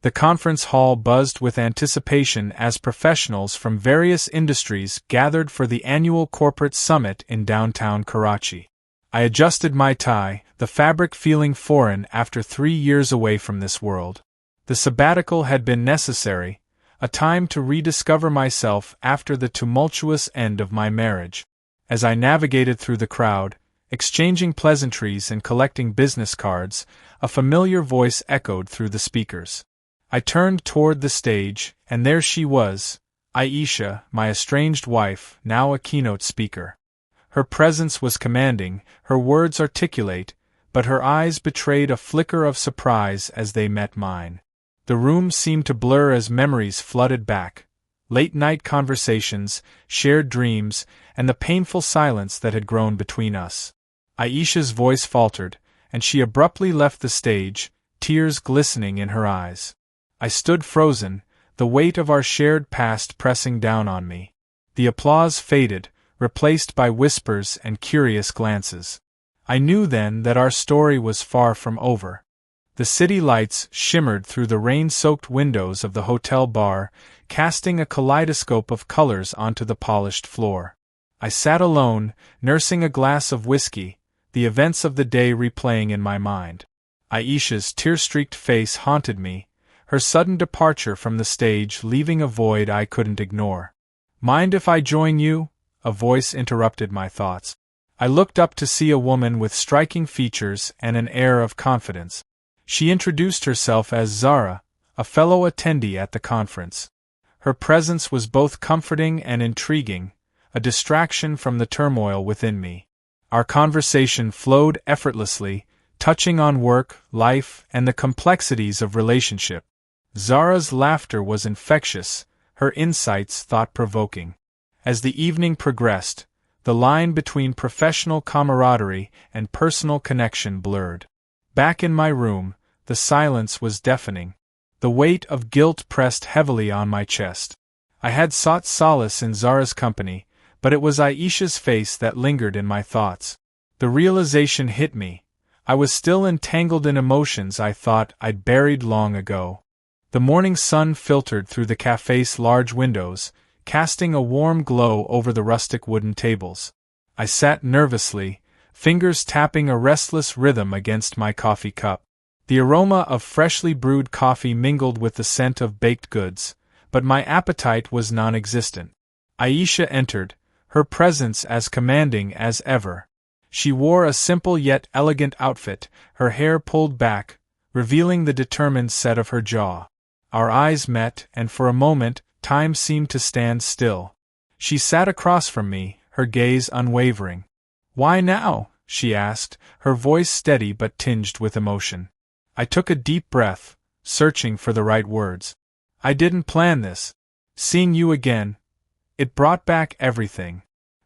The conference hall buzzed with anticipation as professionals from various industries gathered for the annual corporate summit in downtown Karachi. I adjusted my tie, the fabric feeling foreign after 3 years away from this world. The sabbatical had been necessary, a time to rediscover myself after the tumultuous end of my marriage. As I navigated through the crowd, exchanging pleasantries and collecting business cards, a familiar voice echoed through the speakers. I turned toward the stage, and there she was, Aisha, my estranged wife, now a keynote speaker. Her presence was commanding, her words articulate, but her eyes betrayed a flicker of surprise as they met mine. The room seemed to blur as memories flooded back. Late-night conversations, shared dreams, and the painful silence that had grown between us. Aisha's voice faltered, and she abruptly left the stage, tears glistening in her eyes. I stood frozen, the weight of our shared past pressing down on me. The applause faded, replaced by whispers and curious glances. I knew then that our story was far from over. The city lights shimmered through the rain-soaked windows of the hotel bar, casting a kaleidoscope of colors onto the polished floor. I sat alone, nursing a glass of whiskey, the events of the day replaying in my mind. Aisha's tear-streaked face haunted me, her sudden departure from the stage leaving a void I couldn't ignore. "Mind if I join you?" a voice interrupted my thoughts. I looked up to see a woman with striking features and an air of confidence. She introduced herself as Zara, a fellow attendee at the conference. Her presence was both comforting and intriguing, a distraction from the turmoil within me. Our conversation flowed effortlessly, touching on work, life, and the complexities of relationship. Zara's laughter was infectious, her insights thought-provoking. As the evening progressed, the line between professional camaraderie and personal connection blurred. Back in my room, the silence was deafening. The weight of guilt pressed heavily on my chest. I had sought solace in Zara's company, but it was Aisha's face that lingered in my thoughts. The realization hit me. I was still entangled in emotions I thought I'd buried long ago. The morning sun filtered through the cafe's large windows, casting a warm glow over the rustic wooden tables. I sat nervously, fingers tapping a restless rhythm against my coffee cup. The aroma of freshly brewed coffee mingled with the scent of baked goods, but my appetite was non-existent. Aisha entered, her presence as commanding as ever. She wore a simple yet elegant outfit, her hair pulled back, revealing the determined set of her jaw. Our eyes met, and for a moment, time seemed to stand still. She sat across from me, her gaze unwavering. "Why now?" she asked, her voice steady but tinged with emotion. I took a deep breath, searching for the right words. "I didn't plan this. Seeing you again, it brought back everything."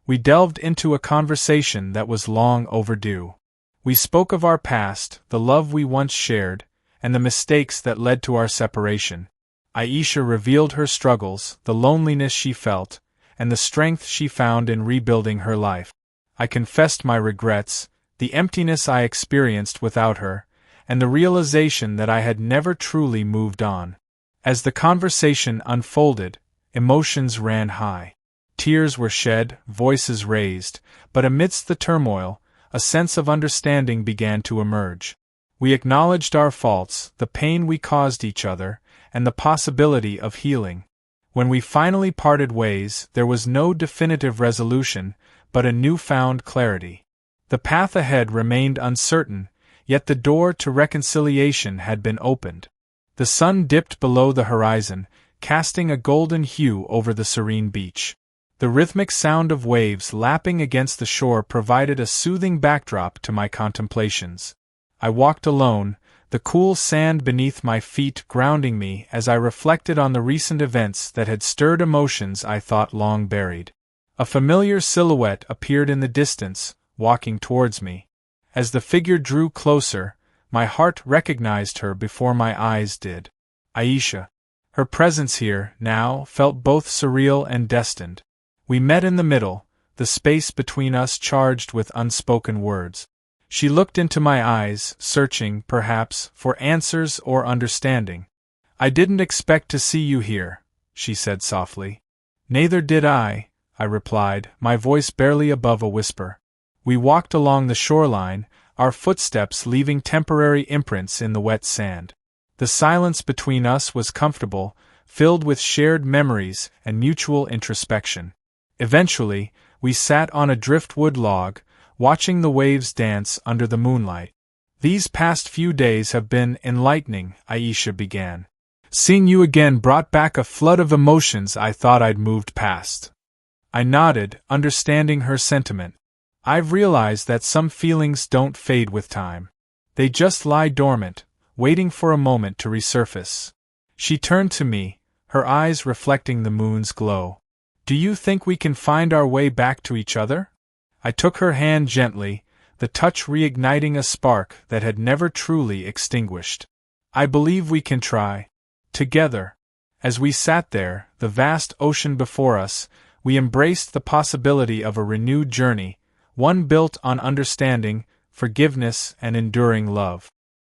We delved into a conversation that was long overdue. We spoke of our past, the love we once shared, and the mistakes that led to our separation. Aisha revealed her struggles, the loneliness she felt, and the strength she found in rebuilding her life. I confessed my regrets, the emptiness I experienced without her, and the realization that I had never truly moved on. As the conversation unfolded, emotions ran high. Tears were shed, voices raised, but amidst the turmoil, a sense of understanding began to emerge. We acknowledged our faults, the pain we caused each other, and the possibility of healing. When we finally parted ways, there was no definitive resolution, but a newfound clarity. The path ahead remained uncertain, yet the door to reconciliation had been opened. The sun dipped below the horizon, casting a golden hue over the serene beach. The rhythmic sound of waves lapping against the shore provided a soothing backdrop to my contemplations. I walked alone, the cool sand beneath my feet grounding me as I reflected on the recent events that had stirred emotions I thought long buried. A familiar silhouette appeared in the distance, walking towards me. As the figure drew closer, my heart recognized her before my eyes did. Aisha. Her presence here, now, felt both surreal and destined. We met in the middle, the space between us charged with unspoken words. She looked into my eyes, searching, perhaps, for answers or understanding. I didn't expect to see you here, she said softly. Neither did I replied, my voice barely above a whisper. We walked along the shoreline, our footsteps leaving temporary imprints in the wet sand. The silence between us was comfortable, filled with shared memories and mutual introspection. Eventually, we sat on a driftwood log, watching the waves dance under the moonlight. These past few days have been enlightening, Aisha began. Seeing you again brought back a flood of emotions I thought I'd moved past. I nodded, understanding her sentiment. I've realized that some feelings don't fade with time. They just lie dormant, waiting for a moment to resurface. She turned to me, her eyes reflecting the moon's glow. Do you think we can find our way back to each other? I took her hand gently, the touch reigniting a spark that had never truly extinguished. I believe we can try. Together. As we sat there, the vast ocean before us, we embraced the possibility of a renewed journey, one built on understanding, forgiveness, and enduring love.